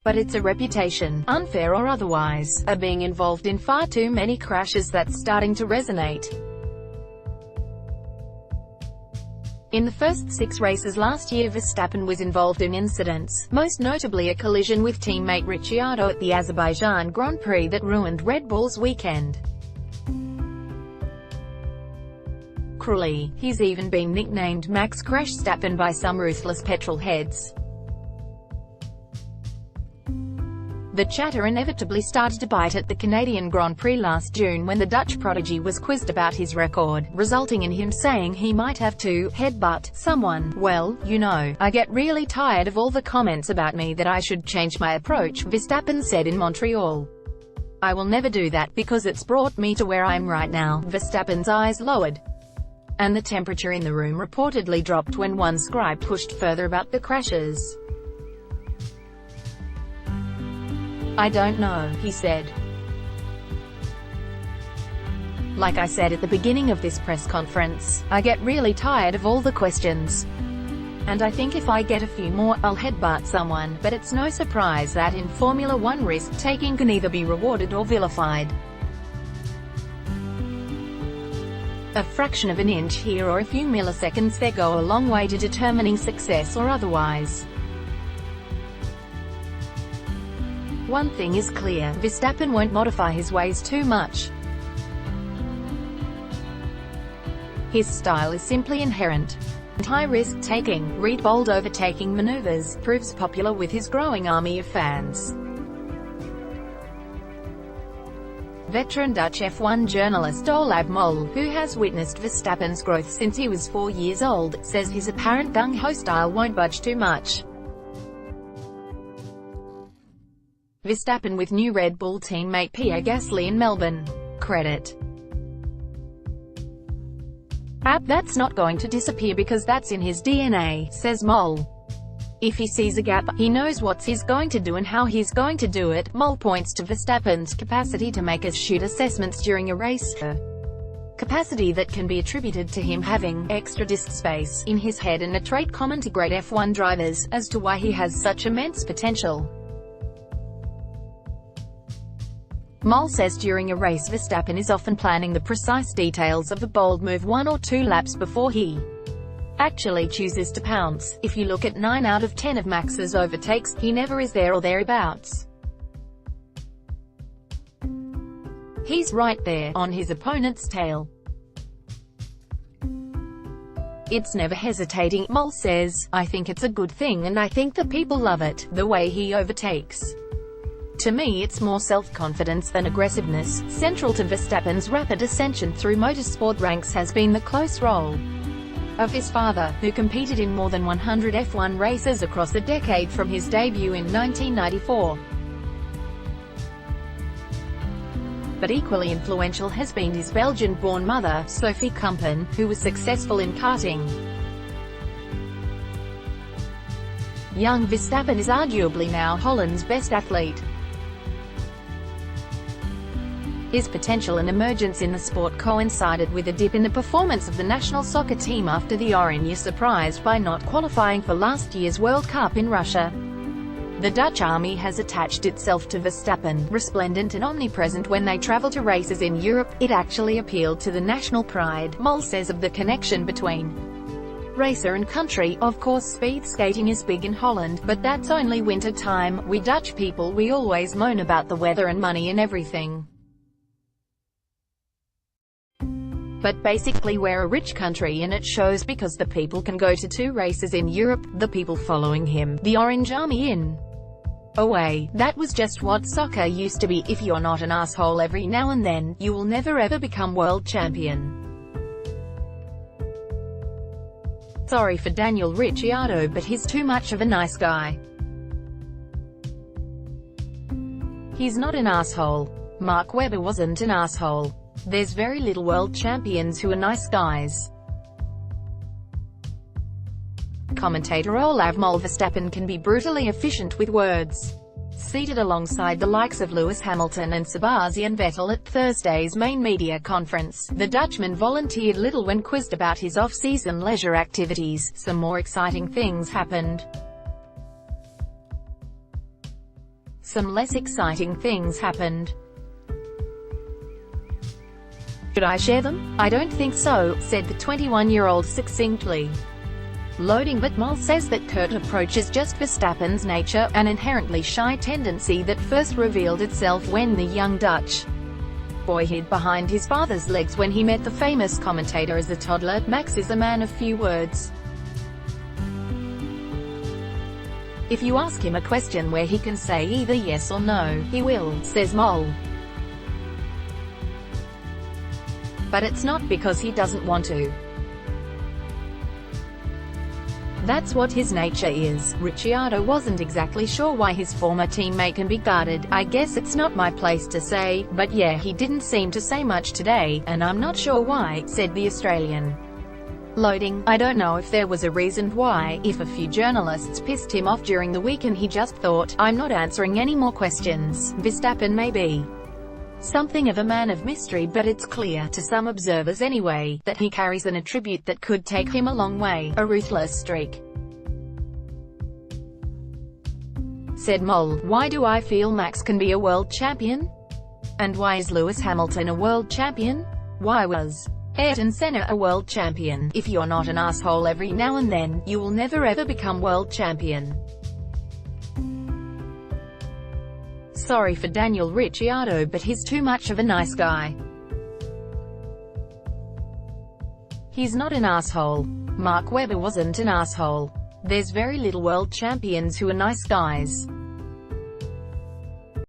But it's a reputation, unfair or otherwise, of being involved in far too many crashes that's starting to resonate. In the first 6 races last year, Verstappen was involved in incidents, most notably a collision with teammate Ricciardo at the Azerbaijan Grand Prix that ruined Red Bull's weekend. Cruelly, he's even been nicknamed Max Crashstappen by some ruthless petrol heads. The chatter inevitably started to bite at the Canadian Grand Prix last June when the Dutch prodigy was quizzed about his record, resulting in him saying he might have to headbutt someone. "Well, you know, I get really tired of all the comments about me that I should change my approach," Verstappen said in Montreal. "I will never do that, because it's brought me to where I'm right now." Verstappen's eyes lowered, and the temperature in the room reportedly dropped when one scribe pushed further about the crashes. "I don't know," he said. "Like I said at the beginning of this press conference, I get really tired of all the questions. And I think if I get a few more, I'll headbutt someone, but it's no surprise that in Formula One risk-taking can either be rewarded or vilified. A fraction of an inch here or a few milliseconds there go a long way to determining success or otherwise. One thing is clear, Verstappen won't modify his ways too much. His style is simply inherent. High-risk taking, read bold overtaking maneuvers, proves popular with his growing army of fans. Veteran Dutch F1 journalist Olaf Mol, who has witnessed Verstappen's growth since he was 4 years old, says his apparent gung-ho style won't budge too much. Verstappen with new Red Bull teammate Pierre Gasly in Melbourne. Credit. That's not going to disappear because that's in his DNA, says Mol. If he sees a gap, he knows what he's going to do and how he's going to do it. Mol points to Verstappen's capacity to make shoot assessments during a race, a capacity that can be attributed to him having extra disk space in his head, and a trait common to great F1 drivers, as to why he has such immense potential. Mol says during a race Verstappen is often planning the precise details of the bold move 1 or 2 laps before he actually chooses to pounce. If you look at 9 out of 10 of Max's overtakes, he never is there or thereabouts. He's right there, on his opponent's tail. It's never hesitating, Mol says. I think it's a good thing and I think that people love it, the way he overtakes. To me it's more self-confidence than aggressiveness. Central to Verstappen's rapid ascension through motorsport ranks has been the close role of his father, who competed in more than 100 F1 races across a decade from his debut in 1994. But equally influential has been his Belgian-born mother, Sophie Kumpen, who was successful in karting. Young Verstappen is arguably now Holland's best athlete. His potential and emergence in the sport coincided with a dip in the performance of the national soccer team after the Oranje surprised by not qualifying for last year's World Cup in Russia. The Dutch army has attached itself to Verstappen, resplendent and omnipresent when they travel to races in Europe. It actually appealed to the national pride, Mol says of the connection between racer and country. Of course speed skating is big in Holland, but that's only winter time. We Dutch people, we always moan about the weather and money and everything. But basically we're a rich country and it shows because the people can go to 2 races in Europe, the people following him, the Orange Army in a way. That was just what soccer used to be. If you're not an asshole every now and then, you will never ever become world champion. Sorry for Daniel Ricciardo, but he's too much of a nice guy. He's not an asshole. Mark Webber wasn't an asshole. There's very little world champions who are nice guys. Commentator Olaf Mol. Verstappen can be brutally efficient with words. Seated alongside the likes of Lewis Hamilton and Sebastian Vettel at Thursday's main media conference, the Dutchman volunteered little when quizzed about his off-season leisure activities. Some more exciting things happened. some less exciting things happened. Should I share them? I don't think so, said the 21-year-old succinctly. Loading, but Mol says that curt approach is just Verstappen's nature, an inherently shy tendency that first revealed itself when the young Dutch boy hid behind his father's legs when he met the famous commentator as a toddler. Max is a man of few words. If you ask him a question where he can say either yes or no, he will, says Mol. But it's not because he doesn't want to. That's what his nature is. Ricciardo wasn't exactly sure why his former teammate can be guarded. I guess it's not my place to say, but yeah, he didn't seem to say much today, and I'm not sure why, said the Australian. Loading, I don't know if there was a reason why, if a few journalists pissed him off during the week and he just thought, I'm not answering any more questions. Verstappen may be something of a man of mystery, but it's clear, to some observers anyway, that he carries an attribute that could take him a long way, a ruthless streak. Said Mol. Why do I feel Max can be a world champion? And why is Lewis Hamilton a world champion? Why was Ayrton Senna a world champion? If you're not an asshole every now and then, you will never ever become world champion. Sorry for Daniel Ricciardo, but he's too much of a nice guy. He's not an asshole. Mark Webber wasn't an asshole. There's very little world champions who are nice guys.